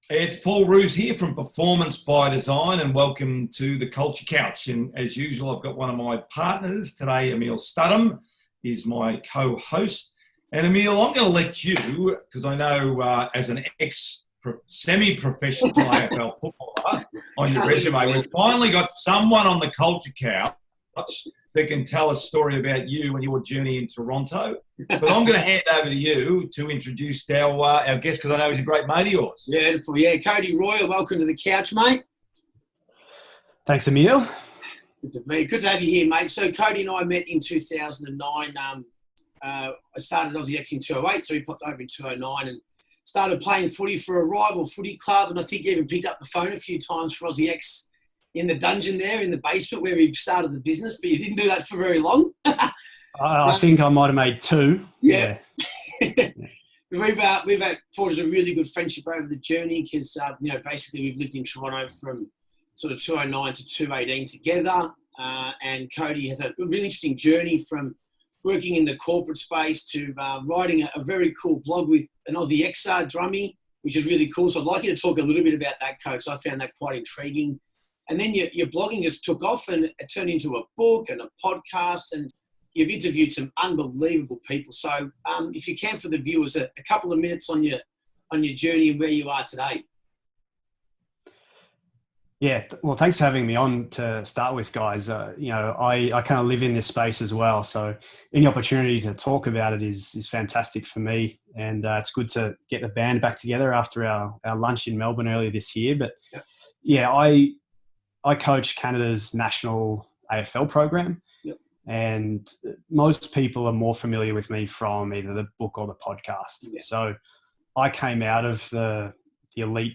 It's Paul Roos here from Performance by Design, and welcome to the Culture Couch. And as usual, I've got one of my partners today. Emil Studham is my co-host. And Emil, I'm going to let you, because I know as an semi-professional AFL footballer on your resume, we've finally got someone on the Culture Couch that can tell a story about you and your journey in Toronto. But I'm going to hand over to you to introduce our guest, because I know he's a great mate of yours. Beautiful. Yeah, Cody Royle, welcome to the couch, mate. Thanks, Emil. Good to have you here, mate. So Cody and I met in 2009. I started Aussie X in 2008, so we popped over in 2009 and started playing footy for a rival footy club. And I think you even picked up the phone a few times for Aussie X in the dungeon there in the basement where we started the business, but you didn't do that for very long. I think I might have made two. Yeah. We've forged a really good friendship over the journey because, basically we've lived in Toronto from sort of 2009 to 2018 together. And Cody has a really interesting journey from working in the corporate space to writing a very cool blog with an Aussie XR drummy, which is really cool. So I'd like you to talk a little bit about that, Coach. I found that quite intriguing. And then your blogging just took off and it turned into a book and a podcast, and you've interviewed some unbelievable people. So if you can, for the viewers, a couple of minutes on your journey and where you are today. Yeah, well, thanks for having me on to start with, guys. I kind of live in this space as well. So any opportunity to talk about it is fantastic for me. And it's good to get the band back together after our lunch in Melbourne earlier this year. But I coach Canada's national AFL program. Yep. And most people are more familiar with me from either the book or the podcast. Yep. So I came out of the elite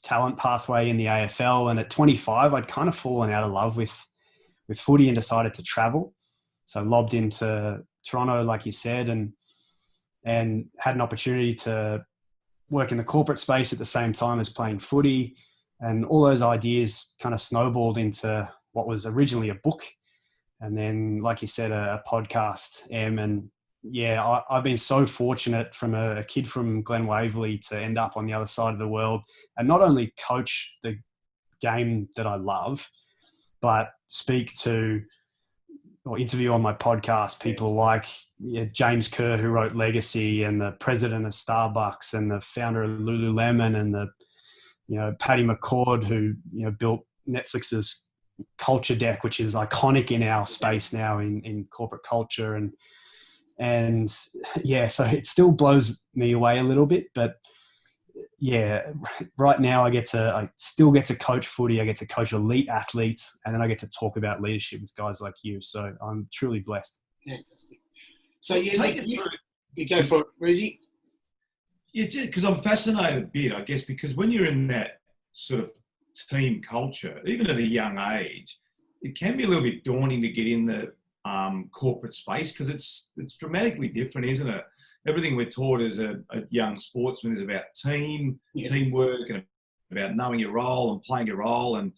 talent pathway in the AFL, and at 25, I'd kind of fallen out of love with footy and decided to travel. So lobbed into Toronto, like you said, and had an opportunity to work in the corporate space at the same time as playing footy. And all those ideas kind of snowballed into what was originally a book. And then, like you said, a podcast, And yeah, I've been so fortunate from a kid from Glen Waverley to end up on the other side of the world and not only coach the game that I love, but speak to or interview on my podcast people like James Kerr, who wrote Legacy, and the president of Starbucks and the founder of Lululemon, and the Patty McCord, who built Netflix's Culture Deck, which is iconic in our space now in corporate culture, and so it still blows me away a little bit. But yeah, right now I still get to coach footy. I get to coach elite athletes, and then I get to talk about leadership with guys like you. So I'm truly blessed. Fantastic. So you go for it, Rosie. Yeah, because I'm fascinated a bit, I guess, because when you're in that sort of team culture, even at a young age, it can be a little bit daunting to get in the corporate space, because it's dramatically different, isn't it? Everything we're taught as a young sportsman is about teamwork, and about knowing your role and playing your role, and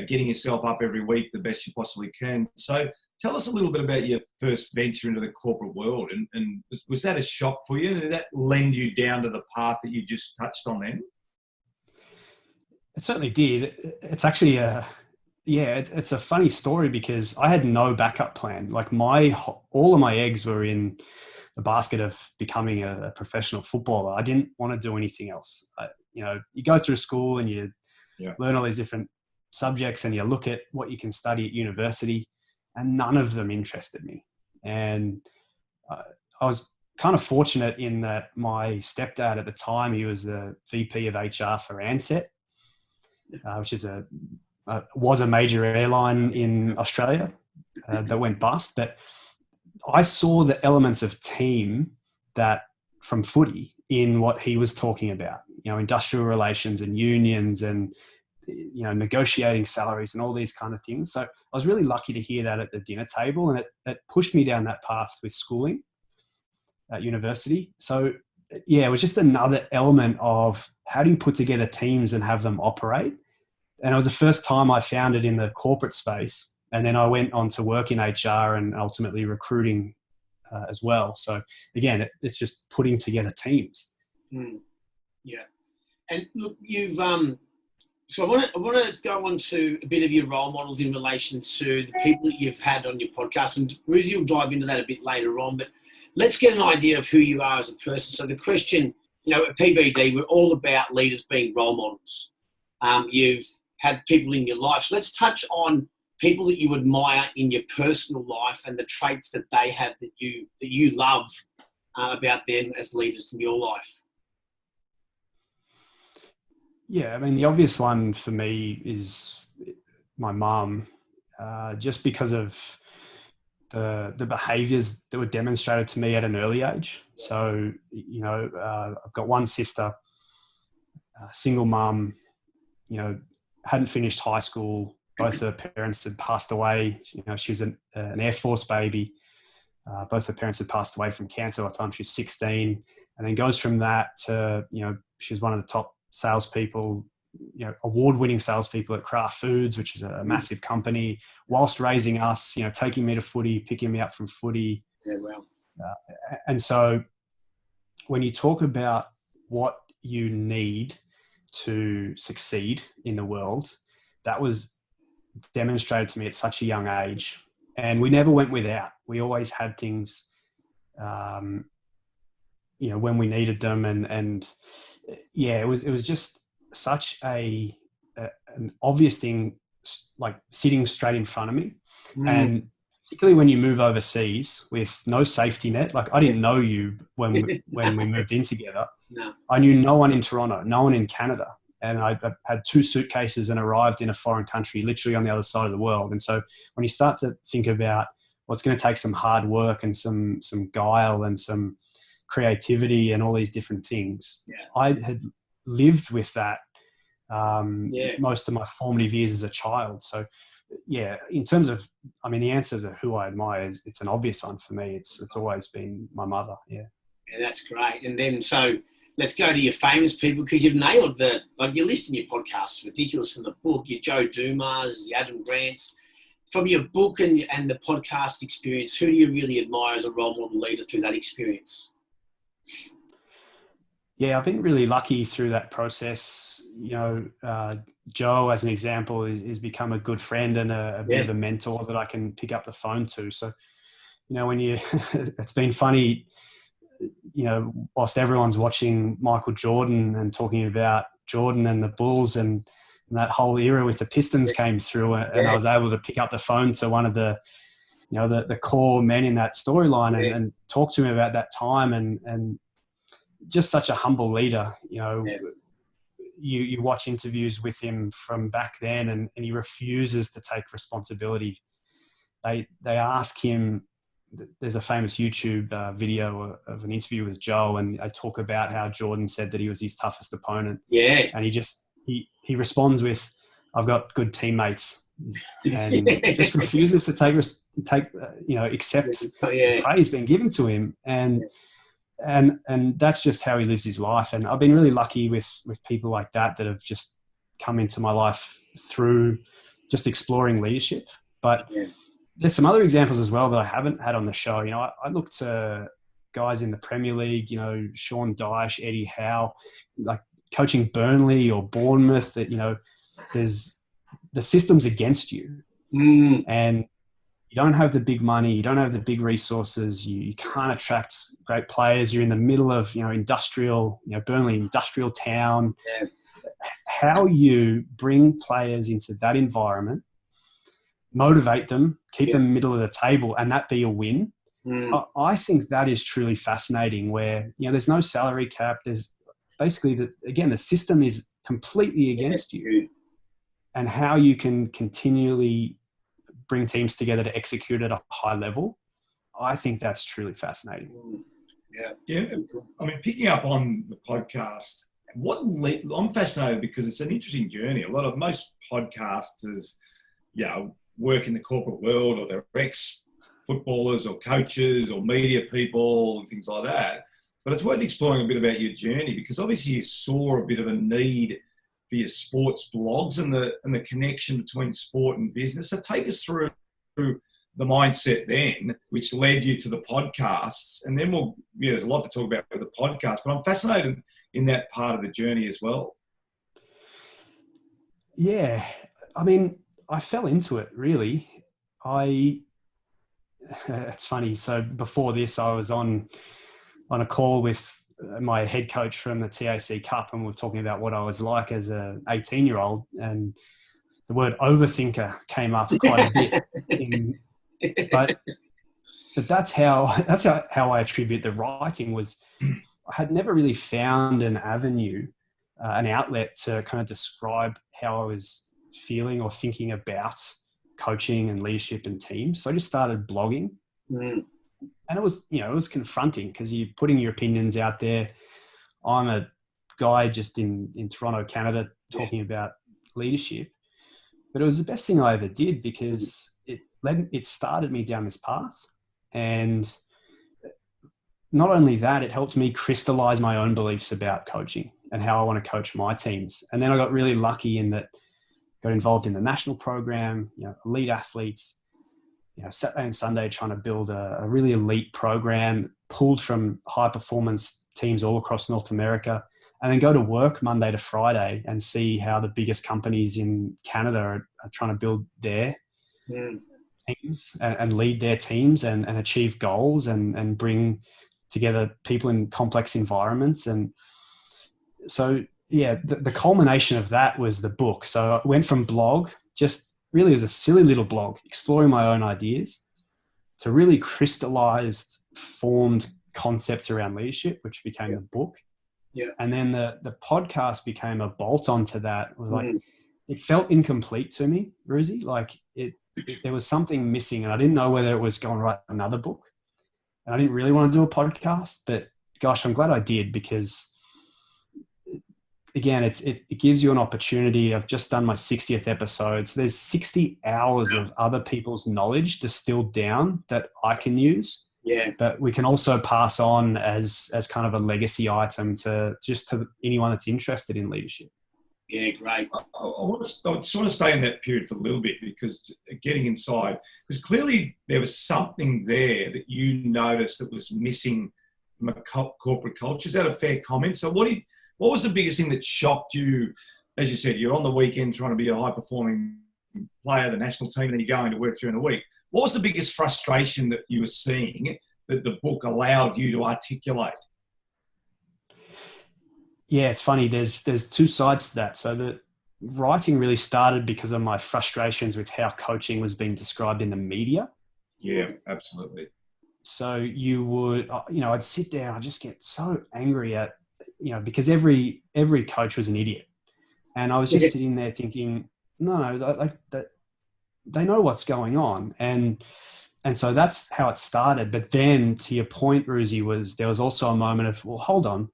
getting yourself up every week the best you possibly can. So tell us a little bit about your first venture into the corporate world, and was that a shock for you? Did that lend you down to the path that you just touched on then? It certainly did. It's actually it's a funny story, because I had no backup plan. Like all of my eggs were in the basket of becoming a professional footballer. I didn't want to do anything else. You go through school and you learn all these different subjects, and you look at what you can study at university, and none of them interested me. And I was kind of fortunate in that my stepdad at the time, he was the VP of HR for Ansett, which is was a major airline in Australia that went bust. But I saw the elements of team that from footy in what he was talking about, industrial relations and unions and, negotiating salaries and all these kind of things. So I was really lucky to hear that at the dinner table, and it pushed me down that path with schooling at university. So yeah, it was just another element of how do you put together teams and have them operate. And it was the first time I found it in the corporate space. And then I went on to work in HR and ultimately recruiting as well. So again, it's just putting together teams. Yeah. And look, you've so I want to go on to a bit of your role models in relation to the people that you've had on your podcast, and Ruzi will dive into that a bit later on. But let's get an idea of who you are as a person. So the question, at PBD, we're all about leaders being role models. You've had people in your life. So let's touch on people that you admire in your personal life and the traits that they have that you love about them as leaders in your life. Yeah, I mean, the obvious one for me is my mum, just because of the behaviours that were demonstrated to me at an early age. So, I've got one sister, single mum, hadn't finished high school. Both her parents had passed away. She was an Air Force baby. Both her parents had passed away from cancer by the time she was 16, and then goes from that to, she was one of the top salespeople, award-winning salespeople at Kraft Foods, which is a massive company, whilst raising us, taking me to footy, picking me up from footy. Yeah, well. And so when you talk about what you need to succeed in the world, that was demonstrated to me at such a young age. And we never went without. We always had things, when we needed them. And it was just such an obvious thing, like sitting straight in front of me. And particularly when you move overseas with no safety net, like I didn't know you when we moved in together. No. I knew no one in Toronto, no one in Canada. And I had 2 suitcases and arrived in a foreign country, literally on the other side of the world. And so when you start to think about what's going to take some hard work and some guile and some creativity and all these different things, I had lived with that most of my formative years as a child. So in terms of, the answer to who I admire is, it's an obvious one for me. It's always been my mother. Yeah, that's great. And then so let's go to your famous people, because you've nailed your list in your podcast is ridiculous in the book. Your Joe Dumars, your Adam Grants. From your book and the podcast experience, who do you really admire as a role model leader through that experience? Yeah, I've been really lucky through that process. Joe, as an example, is become a good friend and a bit of a mentor that I can pick up the phone to. So, when it's been funny, whilst everyone's watching Michael Jordan and talking about Jordan and the Bulls and that whole era with the Pistons came through, and I was able to pick up the phone to one of the core men in that storyline and talk to him about that time, and just such a humble leader. You watch interviews with him from back then, and he refuses to take responsibility. They ask him. There's a famous YouTube video of an interview with Joe, and they talk about how Jordan said that he was his toughest opponent. Yeah, and he responds with, "I've got good teammates," and just refuses to accept the praise being given to him. And that's just how he lives his life. And I've been really lucky with people like that have just come into my life through just exploring leadership. But there's some other examples as well that I haven't had on the show. I look to guys in the Premier League, Sean Dyche, Eddie Howe, like coaching Burnley or Bournemouth, that, there's the system's against you. And you don't have the big money, you don't have the big resources, you can't attract great players. You're in the middle of, industrial, Burnley, industrial town. Yeah. How you bring players into that environment, motivate them, keep them middle of the table, and that be a win. I think that is truly fascinating, where, there's no salary cap. There's basically, the system is completely against you, and how you can continually bring teams together to execute at a high level. I think that's truly fascinating. Yeah. Picking up on the podcast, I'm fascinated because it's an interesting journey. Most podcasters, work in the corporate world, or they're ex-footballers or coaches or media people and things like that. But it's worth exploring a bit about your journey, because obviously you saw a bit of a need for your sports blogs and the connection between sport and business. So take us through the mindset then, which led you to the podcasts. And then there's a lot to talk about with the podcast, but I'm fascinated in that part of the journey as well. Yeah. I mean, I fell into it really. It's funny. So before this, I was on a call with my head coach from the TAC Cup, and we were talking about what I was like as a 18-year-old, and the word overthinker came up quite a bit. But that's how I attribute the writing was I had never really found an avenue, an outlet to kind of describe how I was feeling or thinking about coaching and leadership and teams. So I just started blogging. Mm. And it was confronting because you're putting your opinions out there. I'm a guy just in Toronto, Canada, talking about leadership. But it was the best thing I ever did because it started me down this path. And not only that, it helped me crystallize my own beliefs about coaching and how I want to coach my teams. And then I got really lucky in that got involved in the national program, elite athletes, Saturday and Sunday trying to build a really elite program, pulled from high performance teams all across North America, and then go to work Monday to Friday and see how the biggest companies in Canada are trying to build their teams and lead their teams and achieve goals and bring together people in complex environments. And so, the culmination of that was the book. So I went from blog, just really as a silly little blog, exploring my own ideas, to really crystallized, formed concepts around leadership, which became the book. Yeah. And then the podcast became a bolt onto that. It was like, it felt incomplete to me, Ruzi. Like there was something missing, and I didn't know whether it was going to write another book. And I didn't really want to do a podcast, but gosh, I'm glad I did, because again, it gives you an opportunity. I've just done my 60th episode. So there's 60 hours of other people's knowledge distilled down that I can use. Yeah. But we can also pass on as kind of a legacy item to anyone that's interested in leadership. Yeah, great. I just want to stay in that period for a little bit, because getting inside, because clearly there was something there that you noticed that was missing from a corporate culture. Is that a fair comment? So what was the biggest thing that shocked you? As you said, you're on the weekend trying to be a high-performing player, the national team, and then you're going to work during the week. What was the biggest frustration that you were seeing that the book allowed you to articulate? Yeah, it's funny. There's two sides to that. So the writing really started because of my frustrations with how coaching was being described in the media. Yeah, absolutely. So you would, I'd sit there and I'd just get so angry at, because every coach was an idiot. And I was just sitting there thinking, no, they know what's going on. And so that's how it started. But then, to your point, Ruzi, there was also a moment of, well, hold on,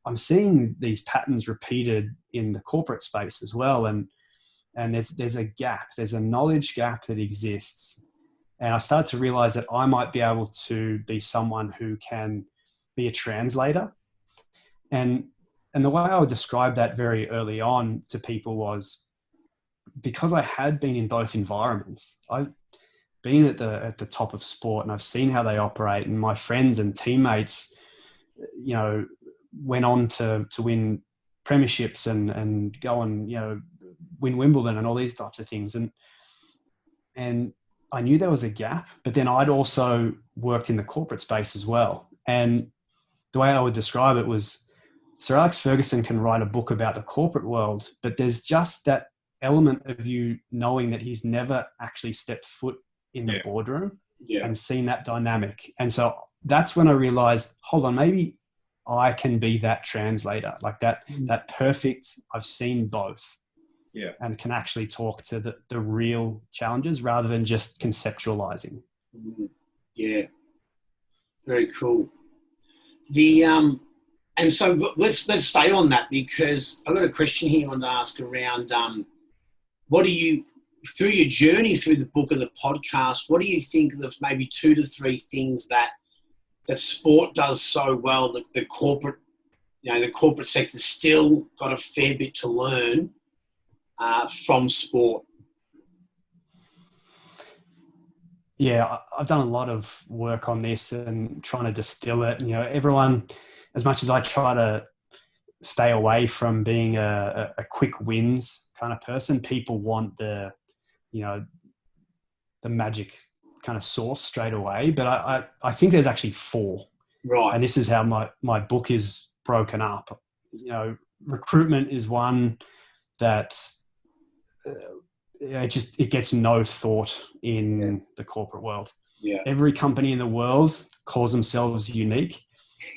I'm seeing these patterns repeated in the corporate space as well. And there's a gap, there's a knowledge gap that exists. And I started to realize that I might be able to be someone who can be a translator. And the way I would describe that very early on to people was, because I had been in both environments. I've been at the top of sport, and I've seen how they operate, and my friends and teammates, went on to win premierships and go and, win Wimbledon and all these types of things. And I knew there was a gap, but then I'd also worked in the corporate space as well. And the way I would describe it was, Sir Alex Ferguson can write a book about the corporate world, but there's just that element of you knowing that he's never actually stepped foot in the boardroom and seen that dynamic. And so that's when I realized, hold on, maybe I can be that translator, like that perfect, I've seen both. Yeah. And can actually talk to the real challenges rather than just conceptualizing. Yeah. Very cool. And so let's stay on that, because I've got a question here I want to ask around what do you, through your journey through the book and the podcast, what do you think of maybe 2 to 3 things that sport does so well, that the corporate sector's still got a fair bit to learn from sport? Yeah, I've done a lot of work on this and trying to distill it. Everyone, as much as I try to stay away from being a quick wins kind of person, people want the magic kind of source straight away. But I think there's actually four. Right. And this is how my book is broken up. Recruitment is one that it gets no thought in the corporate world. Yeah. Every company in the world calls themselves unique.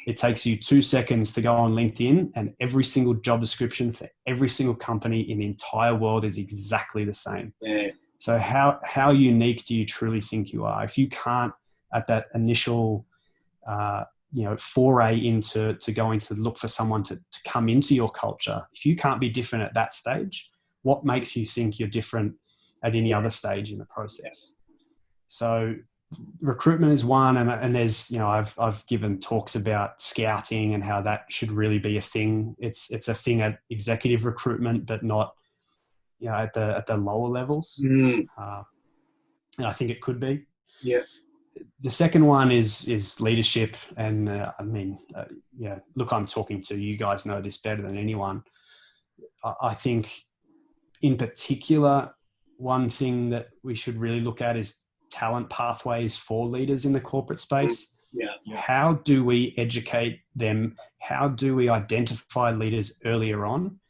It takes you 2 seconds to go on LinkedIn, and every single job description for every single company in the entire world is exactly the same. Yeah. So how unique do you truly think you are? If you can't, at that initial foray into going to look for someone to come into your culture, if you can't be different at that stage, what makes you think you're different at any other stage in the process? So recruitment is one, and there's I've given talks about scouting and how that should really be a thing. It's a thing at executive recruitment, but not at the lower levels. And I think it could be. Yeah. The second one is leadership, and look, I'm talking to you guys, know this better than anyone. I think in particular, one thing that we should really look at is talent pathways for leaders in the corporate space. Yeah. How do we educate them? How do we identify leaders earlier on,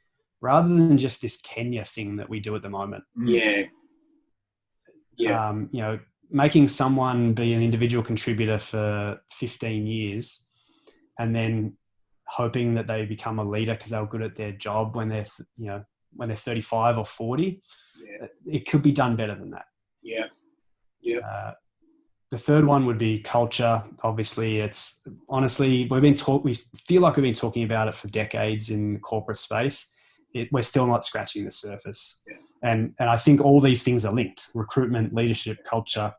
rather than just this tenure thing that we do at the moment? Yeah. Making someone be an individual contributor for 15 years and then hoping that they become a leader because they were good at their job when they're 35 or 40. Yeah. It could be done better than that. Yeah. Yeah. The third one would be culture. Obviously, it's honestly, we feel like we've been talking about it for decades in the corporate space. We're still not scratching the surface. Yeah. And I think all these things are linked. Recruitment, leadership, culture,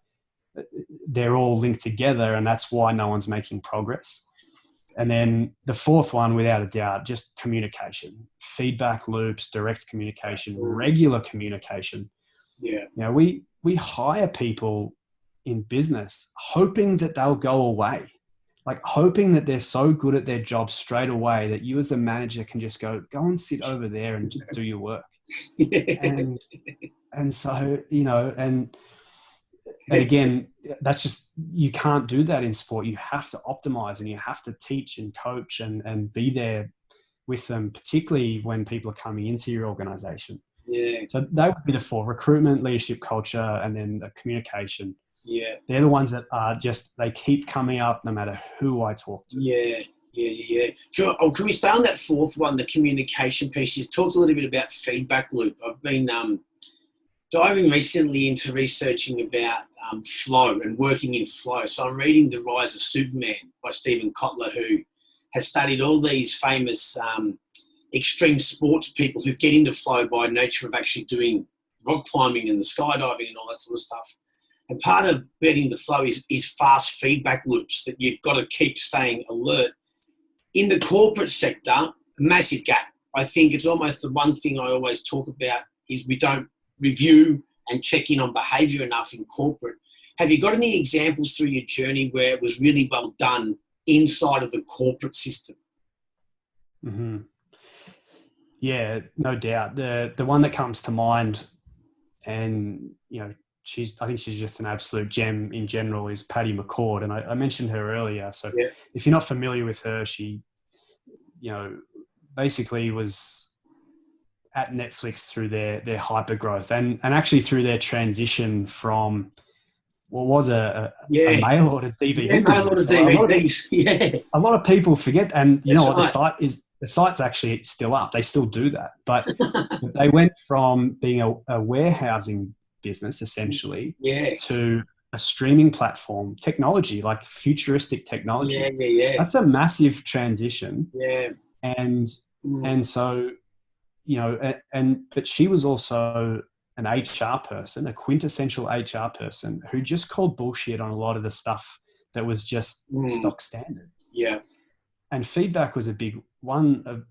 they're all linked together, and that's why no one's making progress. And then the fourth one, without a doubt, just communication, feedback loops, direct communication, regular communication. Yeah. We hire people in business hoping that they'll go away, like hoping that they're so good at their job straight away that you as the manager can just go and sit over there and just do your work. And so, and again, that's just, you can't do that in sport. You have to optimize, and you have to teach and coach and be there with them, particularly when people are coming into your organization. Yeah. So that would be the four: recruitment, leadership, culture, and then the communication. Yeah. They're the ones that are just, they keep coming up no matter who I talk to. Yeah. Can we stay on that fourth one, the communication piece? You talked a little bit about feedback loop. I've been diving recently into researching about flow and working in flow. So I'm reading The Rise of Superman by Stephen Kotler, who has studied all these famous extreme sports people who get into flow by nature of actually doing rock climbing and the skydiving and all that sort of stuff. And part of getting the flow is fast feedback loops that you've got to keep staying alert. In the corporate sector, massive gap. I think it's almost the one thing I always talk about is we don't review and check in on behaviour enough in corporate. Have you got any examples through your journey where it was really well done inside of the corporate system? Mm-hmm. Yeah, no doubt. The one that comes to mind, and I think she's just an absolute gem in general, is Patty McCord. And I mentioned her earlier. So if you're not familiar with her, she, basically was at Netflix through their hyper growth and actually through their transition from what was a mail order DVD business. A lot of people forget, and the site's actually still up. They still do that, but they went from being a warehousing business essentially to a streaming platform, technology, like futuristic technology. That's a massive transition. And so, but she was also an HR person, a quintessential HR person who just called bullshit on a lot of the stuff that was just stock standard. And feedback was a big one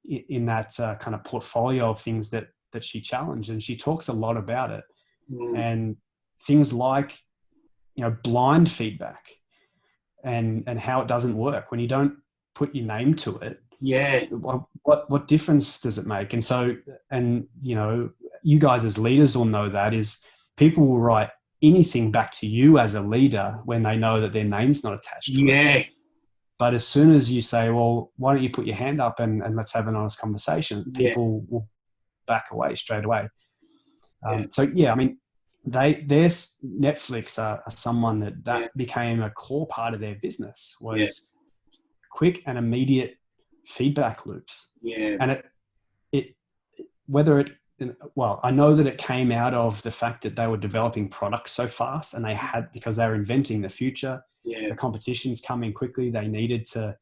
in that kind of portfolio of things that she challenged. And she talks a lot about it. And things like blind feedback and how it doesn't work when you don't put your name to it. Yeah. What difference does it make? And so, you guys as leaders will know that is people will write anything back to you as a leader when they know that their name's not attached to it. But as soon as you say, well, why don't you put your hand up and let's have an honest conversation, people will back away straight away. Netflix are someone that became a core part of their business was quick and immediate feedback loops. Yeah. And I know that it came out of the fact that they were developing products so fast and because they were inventing the future. Yeah. The competition's coming quickly. They needed to,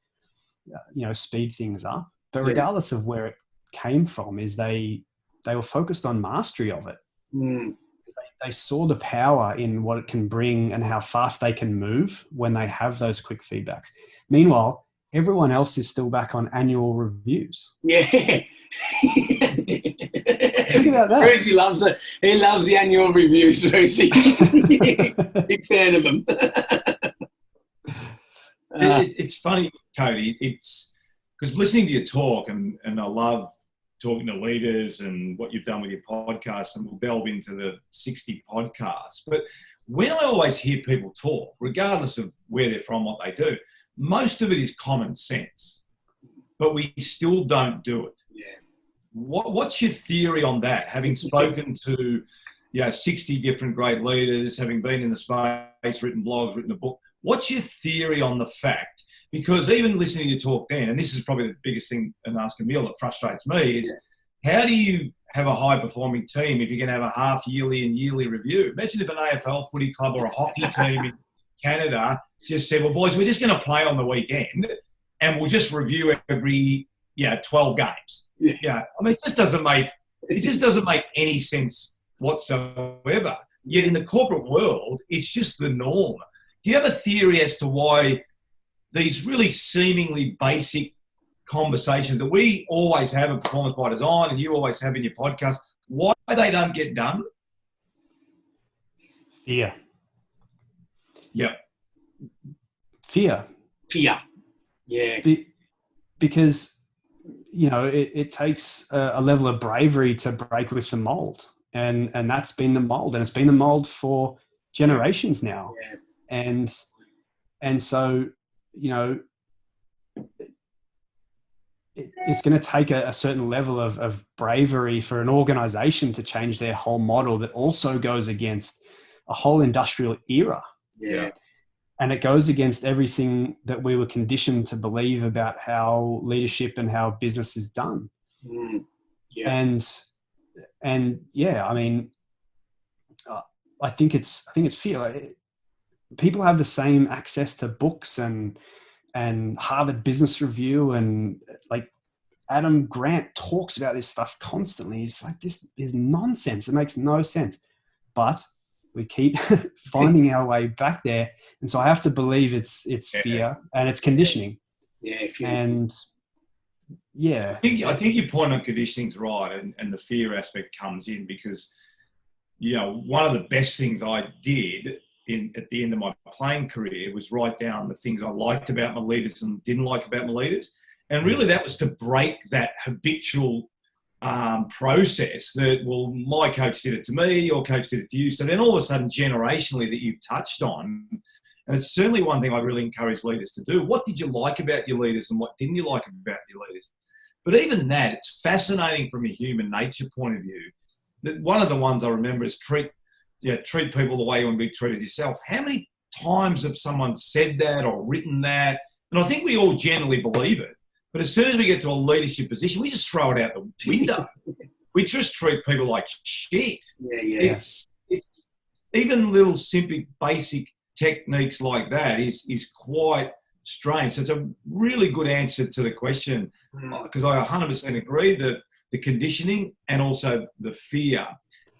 speed things up. But regardless of where it came from, is they were focused on mastery of it. Mm. They saw the power in what it can bring and how fast they can move when they have those quick feedbacks. Meanwhile, everyone else is still back on annual reviews. Yeah. Think about that. Rosie loves the annual reviews, Rosie. Big fan of them. It's funny, Cody. It's because listening to your talk, and I love talking to leaders and what you've done with your podcast, and we'll delve into the 60 podcasts. But when I always hear people talk, regardless of where they're from, what they do, most of it is common sense, but we still don't do it. Yeah. What's your theory on that? Having spoken to 60 different great leaders, having been in the space, written blogs, written a book, what's your theory on the fact? Because even listening to you talk then, and this is probably the biggest thing in Ask Emile that frustrates me, is how do you have a high-performing team if you're going to have a half-yearly and yearly review? Imagine if an AFL footy club or a hockey team in Canada just said, well, boys, we're just going to play on the weekend and we'll just review every 12 games. Yeah. I mean, it just doesn't make any sense whatsoever. Yet in the corporate world, it's just the norm. Do you have a theory as to why these really seemingly basic conversations that we always have in Performance by Design and you always have in your podcast, why they don't get done? Fear. Yep. Fear. Yeah. Because, it takes a level of bravery to break with the mold. And that's been the mold. And it's been the mold for generations now. Yeah. And so, it's going to take a certain level of bravery for an organization to change their whole model that also goes against a whole industrial era. Yeah. And it goes against everything that we were conditioned to believe about how leadership and how business is done. Mm. Yeah. And I mean, I think it's fear. People have the same access to books and Harvard Business Review, and like Adam Grant talks about this stuff constantly. It's like, this is nonsense. It makes no sense, but we keep finding our way back there. And so I have to believe it's fear and it's conditioning. Yeah. And I think your point on conditioning is right. And the fear aspect comes in because, one of the best things I did at the end of my playing career was write down the things I liked about my leaders and didn't like about my leaders. And really that was to break that habitual process that, well, my coach did it to me, your coach did it to you. So then all of a sudden, generationally, that you've touched on, and it's certainly one thing I really encourage leaders to do. What did you like about your leaders and what didn't you like about your leaders? But even that, it's fascinating from a human nature point of view. That one of the ones I remember is treat people the way you want to be treated yourself. How many times have someone said that or written that? And I think we all generally believe it. But as soon as we get to a leadership position, we just throw it out the window. We just treat people like shit. Yeah. It's even little simple basic techniques like that is quite strange. So it's a really good answer to the question, because I 100% agree that the conditioning and also the fear.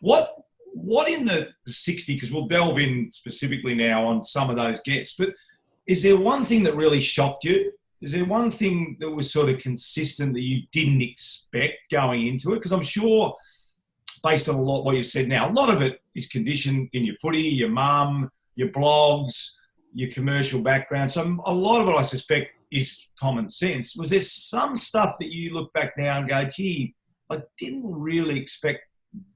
What in the 60, because we'll delve in specifically now on some of those guests, but is there one thing that really shocked you? Is there one thing that was sort of consistent that you didn't expect going into it? Because I'm sure, based on a lot what you said now, a lot of it is conditioned in your footy, your mum, your blogs, your commercial background. So a lot of it, I suspect, is common sense. Was there some stuff that you look back now and go, gee, I didn't really expect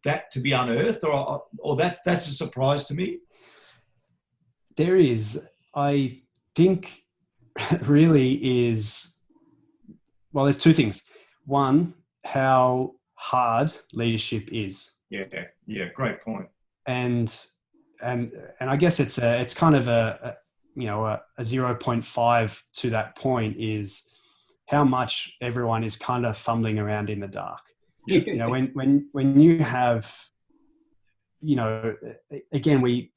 that to be unearthed, or that's a surprise to me? There is, I think, really is, well, there's two things. One, how hard leadership is. Yeah, great point. And I guess it's kind of a 0.5 to that point is how much everyone is kind of fumbling around in the dark. You know, when you have, you know, again, we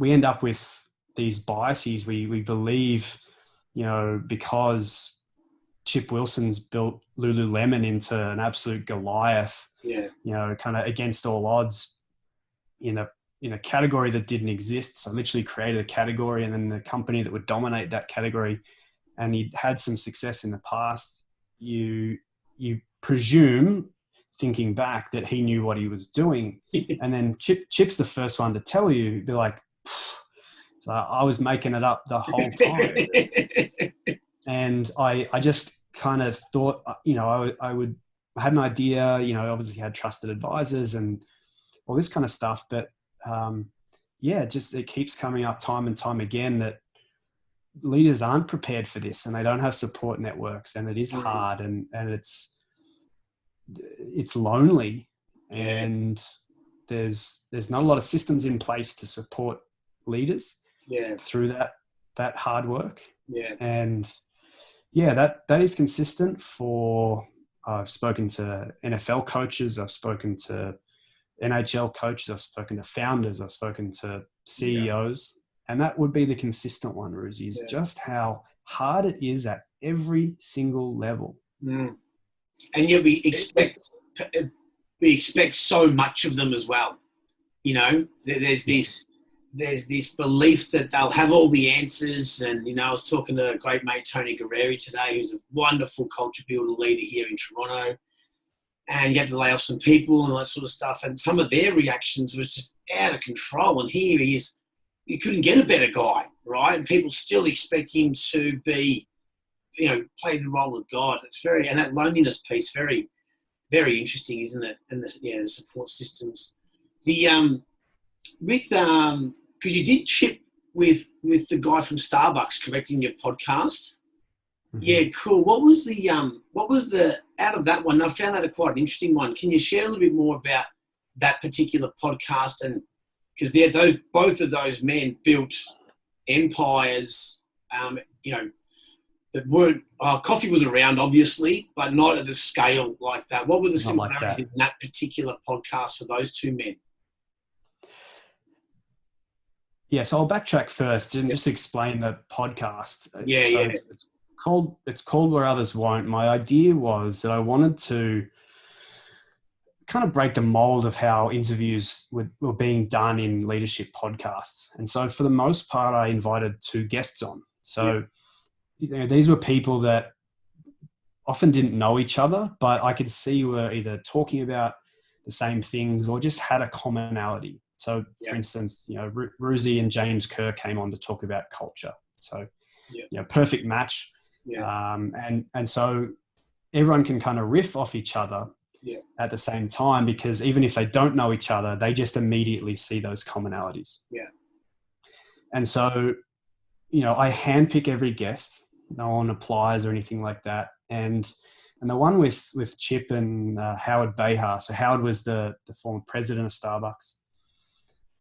end up with these biases. We believe, you know, because Chip Wilson's built Lululemon into an absolute Goliath, you know, kind of against all odds in a category that didn't exist. So literally created a category, and then the company that would dominate that category, and he'd had some success in the past. You presume, thinking back, that he knew what he was doing. And then Chip's the first one to tell you, be like, so I was making it up the whole time. And I just kind of thought, you know, I had an idea, you know, obviously had trusted advisors and all this kind of stuff. But just it keeps coming up time and time again that leaders aren't prepared for this, and they don't have support networks, and it is hard, and it's lonely, and there's not a lot of systems in place to support leaders through that hard work. And that is consistent for, I've spoken to NFL coaches, I've spoken to NHL coaches, I've spoken to founders, I've spoken to CEOs, and that would be the consistent one, Ruzi, is just how hard it is at every single level. And yet we expect so much of them as well. You know, there's this belief that they'll have all the answers. And, you know, I was talking to a great mate, Tony Guerreri, today, who's a wonderful culture builder leader here in Toronto. And you had to lay off some people and all that sort of stuff. And some of their reactions was just out of control. And here he is, you couldn't get a better guy, right? And people still expect him to be, you know, play the role of God. It's very, and that loneliness piece, very, very interesting, isn't it? And the support systems. Because you did Chip with the guy from Starbucks correcting your podcast. Mm-hmm. Yeah, cool. What was the out of that one? I found that quite an interesting one. Can you share a little bit more about that particular podcast? And because both of those men built empires, you know, that weren't, coffee was around obviously, but not at the scale like that. What were the similarities in that particular podcast for those two men? Yeah, so I'll backtrack first and just explain the podcast. It's called Where Others Won't. My idea was that I wanted to kind of break the mold of how interviews were being done in leadership podcasts. And so for the most part, I invited two guests on. So you know, these were people that often didn't know each other, but I could see were either talking about the same things or just had a commonality. So, for instance, you know, Ruzi and James Kerr came on to talk about culture. So, you know, perfect match. And so everyone can kind of riff off each other at the same time, because even if they don't know each other, they just immediately see those commonalities. And so, you know, I handpick every guest. No one applies or anything like that. And the one with Chip and Howard Behar. So Howard was the former president of Starbucks,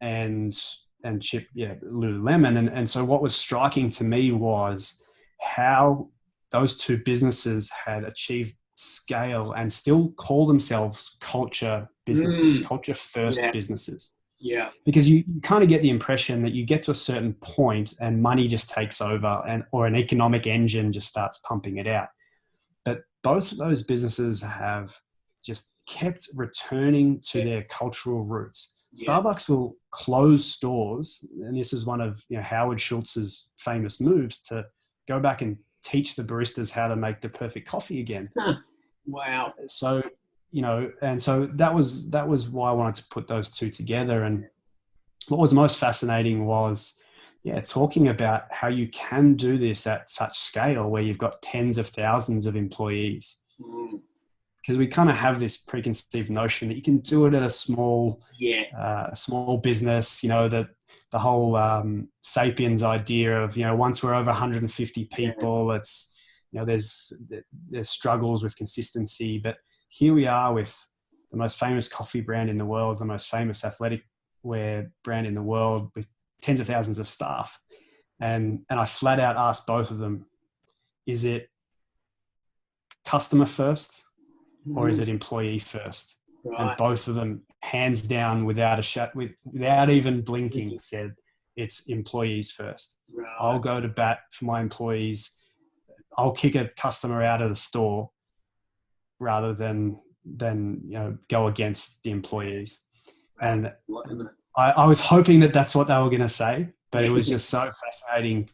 and Chip, Lululemon. And so what was striking to me was how those two businesses had achieved scale and still call themselves culture businesses, culture first businesses. Because you kind of get the impression that you get to a certain point and money just takes over, or an economic engine just starts pumping it out. But both of those businesses have just kept returning to their cultural roots. Starbucks will close stores, and this is one of Howard Schultz's famous moves, to go back and teach the baristas how to make the perfect coffee again. Wow. So, and so that was why I wanted to put those two together. And what was most fascinating was, talking about how you can do this at such scale where you've got tens of thousands of employees. Because we kind of have this preconceived notion that you can do it at a small business, the whole Sapiens idea of, once we're over 150 people, it's, there's struggles with consistency. But here we are with the most famous coffee brand in the world, the most famous athletic wear brand in the world, with tens of thousands of staff. And I flat out asked both of them, is it customer first or is it employee first? Right. And both of them, hands down, without even blinking, said it's employees first. Right. I'll go to bat for my employees. I'll kick a customer out of the store rather than go against the employees. And I was hoping that that's what they were going to say, but it was just so fascinating.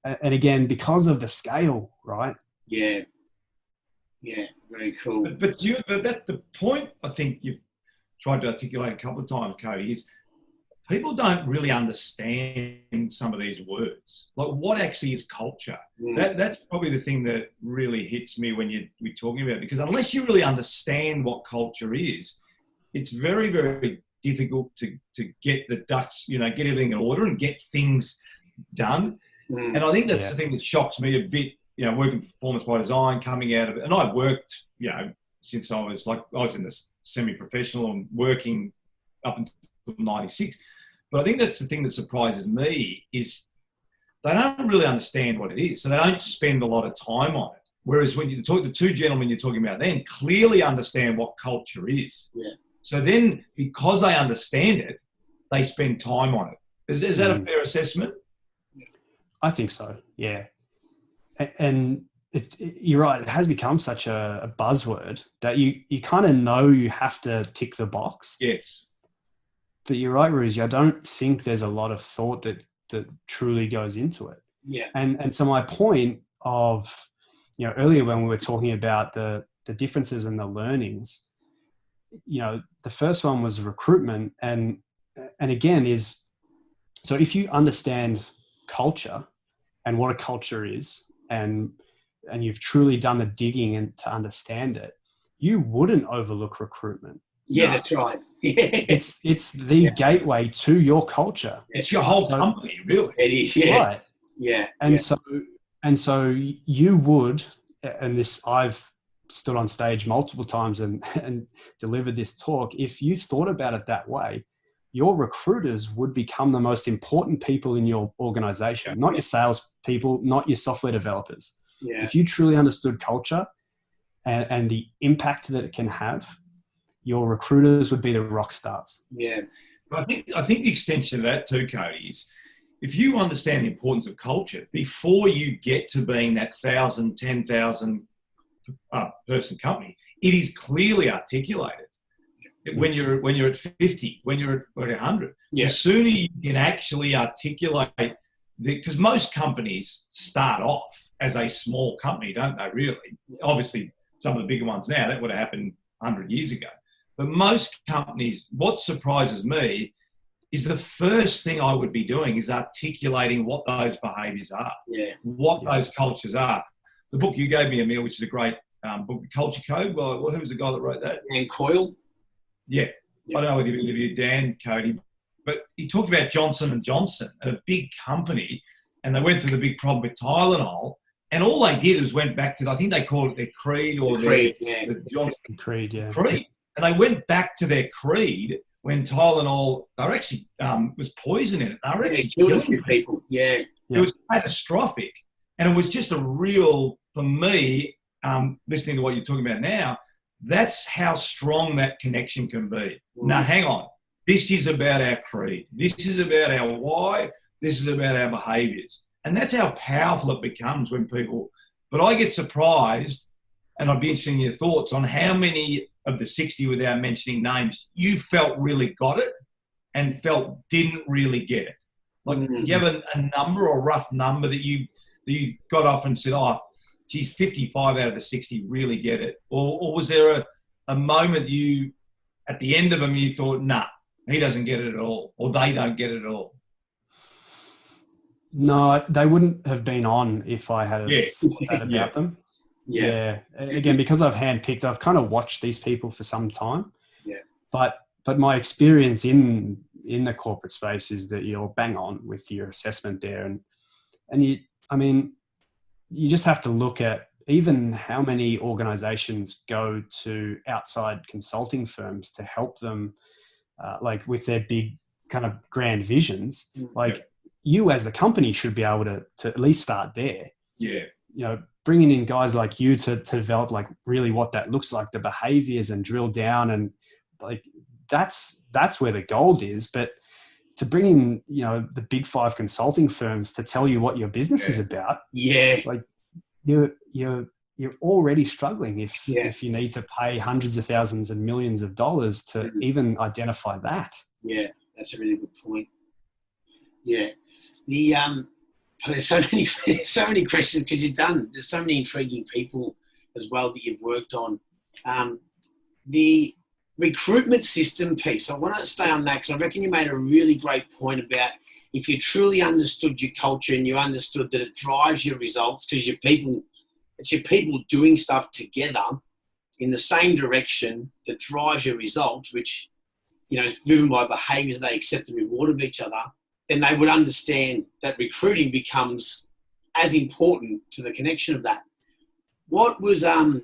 And again, because of the scale, right? Yeah. Yeah, very cool. But that's the point I think you've tried to articulate a couple of times, Cody, is people don't really understand some of these words. Like, what actually is culture? That's probably the thing that really hits me when we're talking about it, because unless you really understand what culture is, it's very, very difficult to get the ducks, get everything in order and get things done. And I think that's the thing that shocks me a bit, working performance by design, coming out of it. And I've worked, since I was in the semi-professional and working up until 96. But I think that's the thing that surprises me is they don't really understand what it is. So they don't spend a lot of time on it. Whereas when you talk to two gentlemen you're talking about then clearly understand what culture is. Yeah. So then because they understand it, they spend time on it. Is that a fair assessment? I think so, yeah. And you're right, it has become such a buzzword that you kind of know you have to tick the box. Yes. But you're right, Ruzi, I don't think there's a lot of thought that truly goes into it. Yeah. And so my point of, earlier when we were talking about the differences and the learnings, the first one was recruitment. And again is, so if you understand culture and what a culture is, and you've truly done the digging and to understand it, you wouldn't overlook recruitment. Yeah, no. That's right. It's the gateway to your culture. It's your whole company, really. It is, yeah. Right. Yeah. And so you would, and this I've stood on stage multiple times and delivered this talk. If you thought about it that way, your recruiters would become the most important people in your organization, not your sales people, not your software developers. Yeah. If you truly understood culture and the impact that it can have, your recruiters would be the rock stars. Yeah. But I think the extension of that too, Cody, is if you understand the importance of culture before you get to being that 1,000, 10,000 person company, it is clearly articulated. When you're at 50, when you're at 100, the sooner you can actually articulate, because most companies start off as a small company, don't they? Really, obviously, some of the bigger ones now that would have happened 100 years ago. But most companies, what surprises me is the first thing I would be doing is articulating what those behaviours are, what those cultures are. The book you gave me, Emil, which is a great book, Culture Code. Well, who was the guy that wrote that? Dan Coyle. Yeah. I don't know whether you interviewed Dan, Cody, but he talked about Johnson & Johnson, a big company, and they went through the big problem with Tylenol, and all they did was went back to, I think they called it their creed or the Johnson Creed, yeah. Creed. And they went back to their creed when Tylenol, they were actually, was poison in it. They were actually killing people. Yeah. It was catastrophic. And it was just a real, for me, listening to what you're talking about now, that's how strong that connection can be. Now, hang on. This is about our creed. This is about our why. This is about our behaviours. And that's how powerful it becomes when people... But I get surprised, and I'd be interested in your thoughts on how many of the 60, without mentioning names, you felt really got it and felt didn't really get it. Like, do you have a number or a rough number that you got off and said, oh, geez, 55 out of the 60 really get it? Or was there a moment at the end of them, you thought, nah, he doesn't get it at all, or they don't get it at all. No, they wouldn't have been on if I had Yeah. thought that about them. Yeah. Again, because I've handpicked, I've kind of watched these people for some time. Yeah. But my experience in the corporate space is that you're bang on with your assessment there. And you just have to look at even how many organizations go to outside consulting firms to help them, like with their big kind of grand visions. Like you as the company should be able to at least start there. Yeah. You know, bringing in guys like you to develop like really what that looks like, the behaviors, and drill down, and like that's where the gold is. But to bring in, you know, the big 5 consulting firms to tell you what your business is about, like you're already struggling if you need to pay hundreds of thousands and millions of dollars to even identify that. Yeah, that's a really good point. Yeah, there's so many questions because there's so many intriguing people as well that you've worked on. The recruitment system piece, I want to stay on that because I reckon you made a really great point about if you truly understood your culture and you understood that it drives your results because it's your people doing stuff together in the same direction that drives your results, which, you know, is driven by behaviours they accept and reward of each other, then they would understand that recruiting becomes as important to the connection of that. What was, are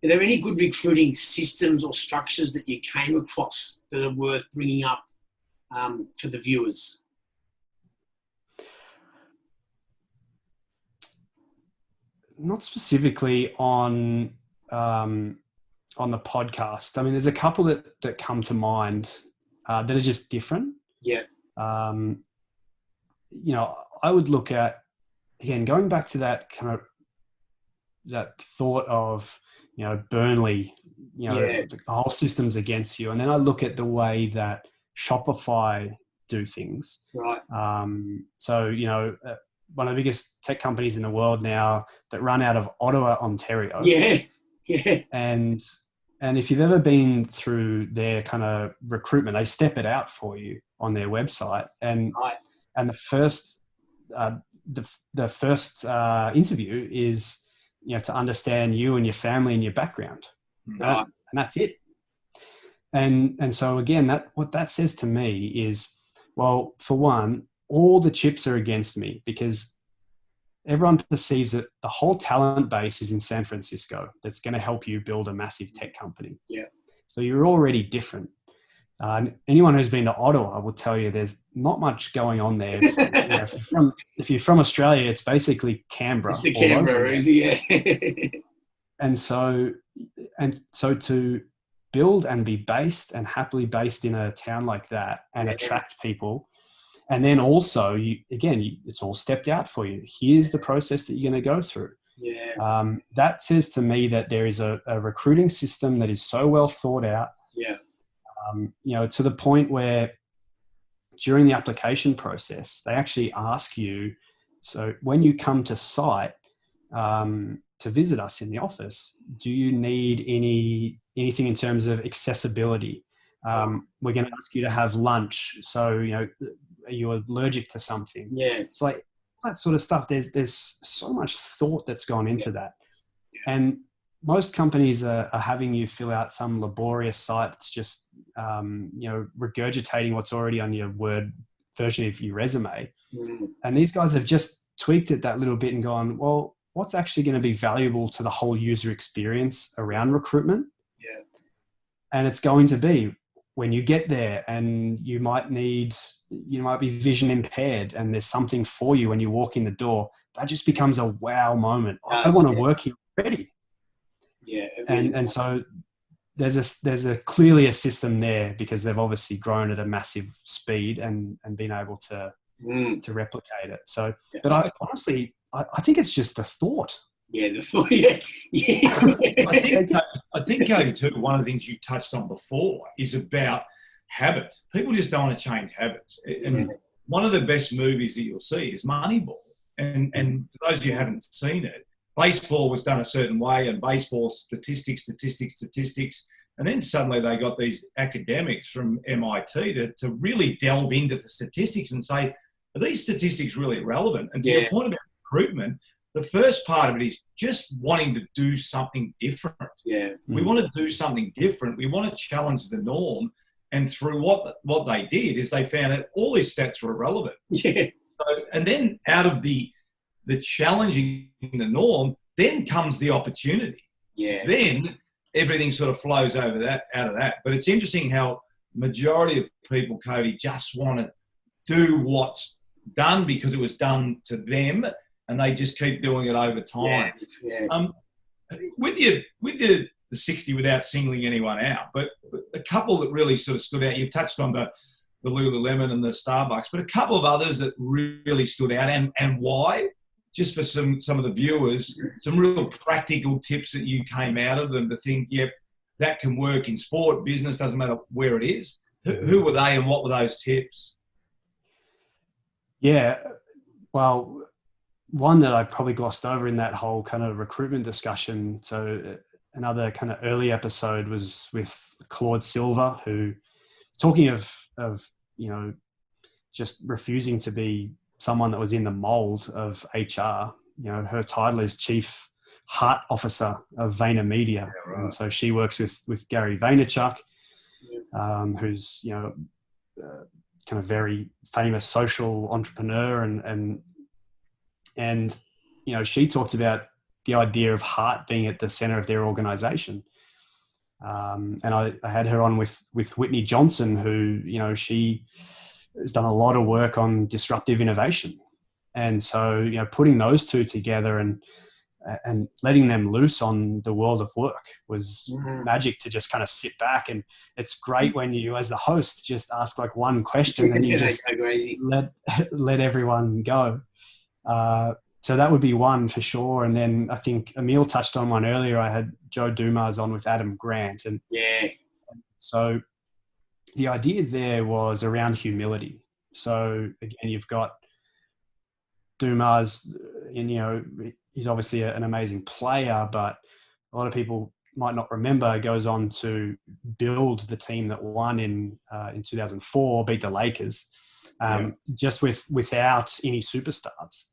there any good recruiting systems or structures that you came across that are worth bringing up for the viewers? Not specifically on the podcast. I mean, there's a couple that come to mind that are just different. Yeah. You know, I would look at, again, going back to that kind of that thought of, you know, Burnley, you know, the whole system's against you. And then I look at the way that Shopify do things. Right. So, you know, one of the biggest tech companies in the world now that run out of Ottawa, Ontario. Yeah. Yeah. And if you've ever been through their kind of recruitment, they step it out for you on their website. And the first interview is, you know, to understand you and your family and your background. Right. And that's it. And so again, what that says to me is, well, for one, all the chips are against me because everyone perceives that the whole talent base is in San Francisco. That's going to help you build a massive tech company. Yeah. So you're already different. Anyone who's been to Ottawa will tell you there's not much going on there. If you're from Australia, it's basically Canberra. It's the Canberra, yeah. And so to build and be based and happily based in a town like that and attract people, and then also it's all stepped out for you. Here's the process that you're going to go through. Yeah. That says to me that there is a recruiting system that is so well thought out. Yeah. You know, to the point where during the application process, they actually ask you, so when you come to site to visit us in the office, do you need anything in terms of accessibility? We're going to ask you to have lunch. So, you know, are you allergic to something? Yeah. It's like that sort of stuff. There's so much thought that's gone into that. Yeah. And most companies are having you fill out some laborious site that's just, you know, regurgitating what's already on your Word version of your resume. Mm. And these guys have just tweaked it that little bit and gone, well, what's actually going to be valuable to the whole user experience around recruitment? Yeah. And it's going to be when you get there and you might be vision impaired and there's something for you when you walk in the door, that just becomes a wow moment. I want to work here already. Yeah. And so there's clearly a system there because they've obviously grown at a massive speed and been able to replicate it. So, but I honestly think it's just the thought. Yeah, the thought. Yeah. I think, Cody, too, one of the things you touched on before is about habits. People just don't want to change habits. And one of the best movies that you'll see is Moneyball. And for those of you who haven't seen it, baseball was done a certain way, and baseball statistics, And then suddenly they got these academics from MIT to really delve into the statistics and say, are these statistics really relevant? And to your point about recruitment, the first part of it is just wanting to do something different. Yeah. We want to do something different. We want to challenge the norm. And through what they did is they found that all these stats were irrelevant. Yeah. So, and then out of the challenging the norm, then comes the opportunity. Yeah. Then everything sort of flows out of that. But it's interesting how majority of people, Cody, just want to do what's done because it was done to them, and they just keep doing it over time. Yeah. With the 60 without singling anyone out, but a couple that really sort of stood out. You've touched on the Lululemon and the Starbucks, but a couple of others that really stood out, and why? Just for some of the viewers, some real practical tips that you came out of them to think, yep, that can work in sport, business, doesn't matter where it is. Who were they and what were those tips? Yeah, well, one that I probably glossed over in that whole kind of recruitment discussion. So another kind of early episode was with Claude Silver, who, talking of just refusing to be someone that was in the mold of HR. Her title is Chief Heart Officer of VaynerMedia. Yeah, right. And so she works with Gary Vaynerchuk, who's, kind of very famous social entrepreneur. And she talked about the idea of heart being at the center of their organization. And I had her on with Whitney Johnson, who, she has done a lot of work on disruptive innovation. And so, putting those two together and letting them loose on the world of work was magic to just kind of sit back. And it's great when you, as the host, just ask like one question and you just let everyone go. So that would be one for sure. And then I think Emil touched on one earlier. I had Joe Dumars on with Adam Grant. And so the idea there was around humility. So again, you've got Dumars, and he's obviously an amazing player, but a lot of people might not remember, goes on to build the team that won in 2004, beat the Lakers, just without any superstars.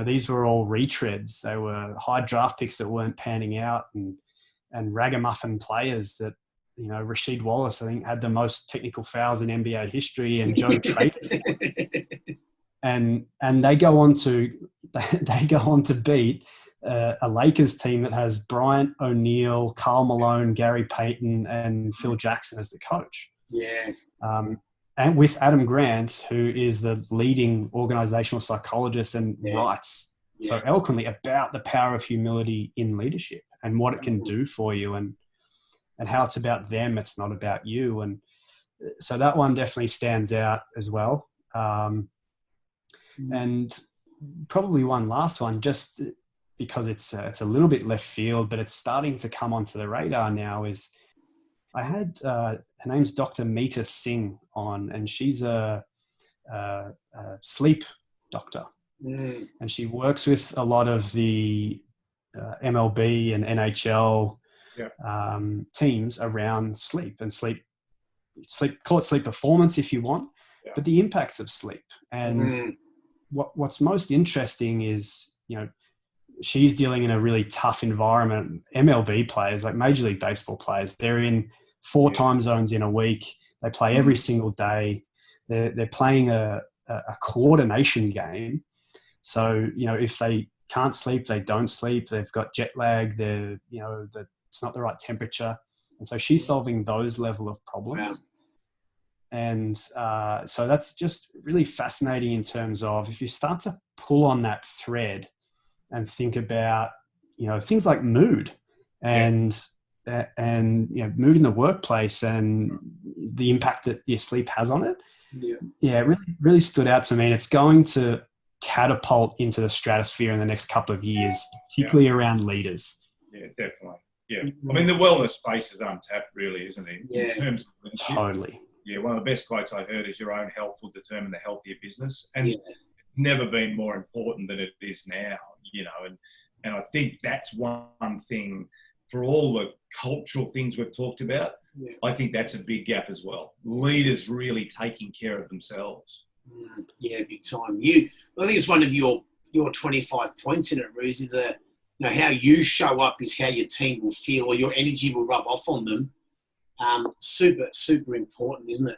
These were all retreads. They were high draft picks that weren't panning out, and ragamuffin players that, Rasheed Wallace, I think, had the most technical fouls in NBA history, and Joe traded. And they go on to beat a Lakers team that has Bryant, O'Neal, Karl Malone, Gary Payton, and Phil Jackson as the coach. Yeah. And with Adam Grant, who is the leading organizational psychologist and writes so eloquently about the power of humility in leadership and what it can do for you, and how it's about them, it's not about you. And so that one definitely stands out as well. And probably one last one, just because it's a little bit left field, but it's starting to come onto the radar now, is I had her name's Dr. Meeta Singh on, and she's a sleep doctor, and she works with a lot of the MLB and NHL teams around sleep, call it sleep performance if you want, but the impacts of sleep. And what's most interesting is, she's dealing in a really tough environment. MLB players, like Major League Baseball players, they're in 4 time zones in a week. They play every single day. They're playing a coordination game. So, if they can't sleep, they don't sleep. They've got jet lag. It's not the right temperature. And so she's solving those level of problems. Wow. And so that's just really fascinating in terms of, if you start to pull on that thread and think about, things like mood and mood in the workplace and the impact that your sleep has on it. It really, really stood out to me. And it's going to catapult into the stratosphere in the next couple of years, particularly around leaders. Yeah, definitely. Yeah. I mean, the wellness space is untapped, really, isn't it? Yeah. In terms of leadership. Totally. Yeah, one of the best quotes I heard is, your own health will determine the healthier business. And it's never been more important than it is now, and I think that's one thing for all the cultural things we've talked about, I think that's a big gap as well. Leaders really taking care of themselves. Yeah, big time. I think it's one of your 25 points in it, Ruzi, that how you show up is how your team will feel, or your energy will rub off on them. Super, super important, isn't it?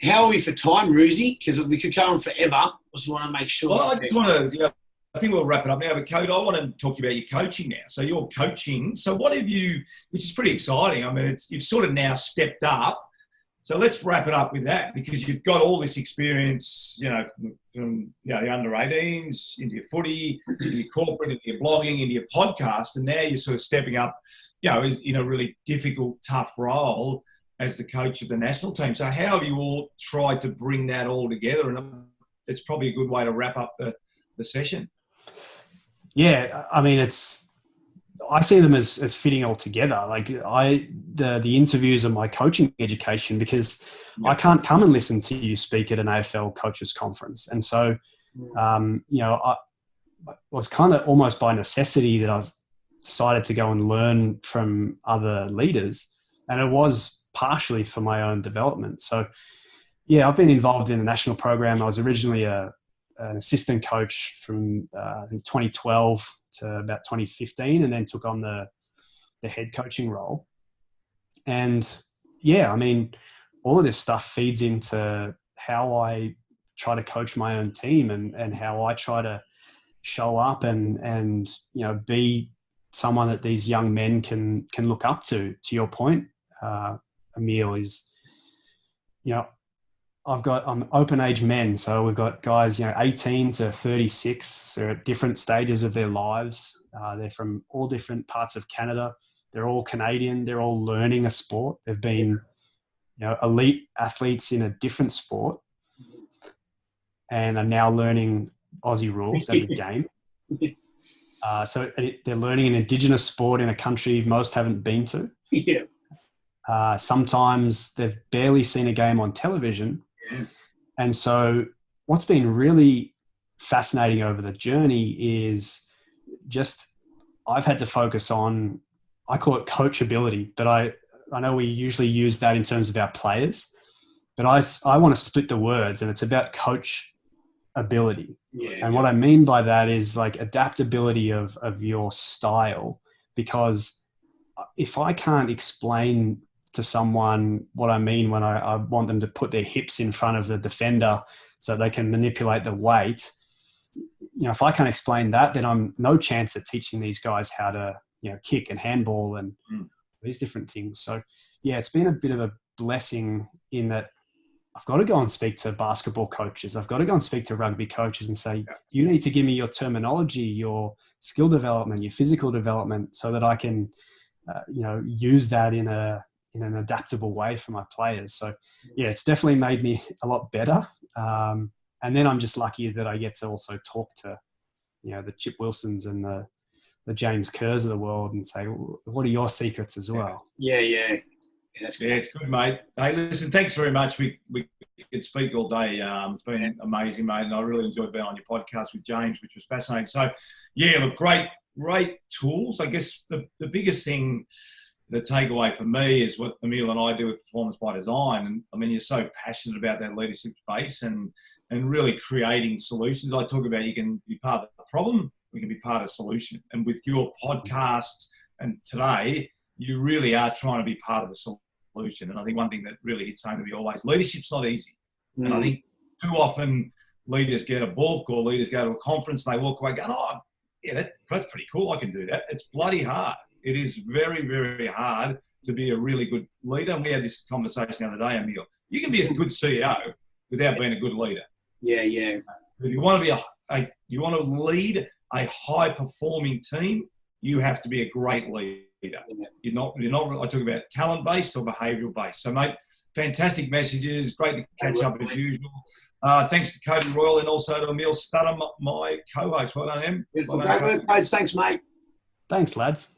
How are we for time, Ruzi? Because we could go on forever. I just want to make sure. Well, I just want to, I think we'll wrap it up now. But Cody, I want to talk to you about your coaching now. So you're coaching. So what have you, which is pretty exciting. I mean, you've sort of now stepped up. So let's wrap it up with that, because you've got all this experience, from the under 18s into your footy, into your corporate, into your blogging, into your podcast, and now you're sort of stepping up, in a really difficult, tough role as the coach of the national team. So how have you all tried to bring that all together? And it's probably a good way to wrap up the session. Yeah, I mean, I see them as fitting all together. Like the interviews are my coaching education, because I can't come and listen to you speak at an AFL coaches conference. And so, I was kind of almost by necessity that I decided to go and learn from other leaders. And it was partially for my own development. So yeah, I've been involved in the national program. I was originally an assistant coach from I think 2012 to about 2015, and then took on the head coaching role. And yeah, I mean, all of this stuff feeds into how I try to coach my own team, and how I try to show up and be someone that these young men can look up to. To your point, Emil, is I'm open age men. So we've got guys, 18 to 36. They're at different stages of their lives. They're from all different parts of Canada. They're all Canadian. They're all learning a sport. They've been, elite athletes in a different sport, and are now learning Aussie rules as a game. So they're learning an Indigenous sport in a country most haven't been to. Yeah. Sometimes they've barely seen a game on television. Yeah. And so what's been really fascinating over the journey is just I've had to focus on, I call it coachability, but I know we usually use that in terms of our players, but I want to split the words, and it's about coach ability. Yeah, and what I mean by that is like adaptability of your style, because if I can't explain to someone what I mean when I want them to put their hips in front of the defender so they can manipulate the weight, if I can't explain that, then I'm no chance at teaching these guys how to, kick and handball and these different things. So yeah, it's been a bit of a blessing in that I've got to go and speak to basketball coaches. I've got to go and speak to rugby coaches and say, you need to give me your terminology, your skill development, your physical development, so that I can, use that in an adaptable way for my players. So yeah, it's definitely made me a lot better. And then I'm just lucky that I get to also talk to, the Chip Wilsons and the James Kerrs of the world and say, what are your secrets as well? Yeah. That's good. Yeah, it's good, mate. Hey, listen, thanks very much. We could speak all day. It's been amazing, mate, and I really enjoyed being on your podcast with James, which was fascinating. So, yeah, look, great tools. I guess the biggest thing, the takeaway for me is what Emil and I do with Performance by Design. And, I mean, you're so passionate about that leadership space and really creating solutions. I talk about you can be part of the problem, we can be part of the solution. And with your podcasts and today, you really are trying to be part of the solution. And I think one thing that really hits home to me always, leadership's not easy. And I think too often leaders get a book or leaders go to a conference, they walk away going, oh, yeah, that's pretty cool. I can do that. It's bloody hard. It is very, very hard to be a really good leader. And we had this conversation the other day, Emil. You can be a good CEO without being a good leader. Yeah. If you want to be you want to lead a high-performing team, you have to be a great leader. You're not. I talk about talent-based or behavioural-based. So, mate, fantastic messages. Great to catch up as usual. Thanks to Cody Royle and also to Emil Studham, my co-host. Well done, Em. Beautiful. Great work, Coach. Thanks, mate. Thanks, lads.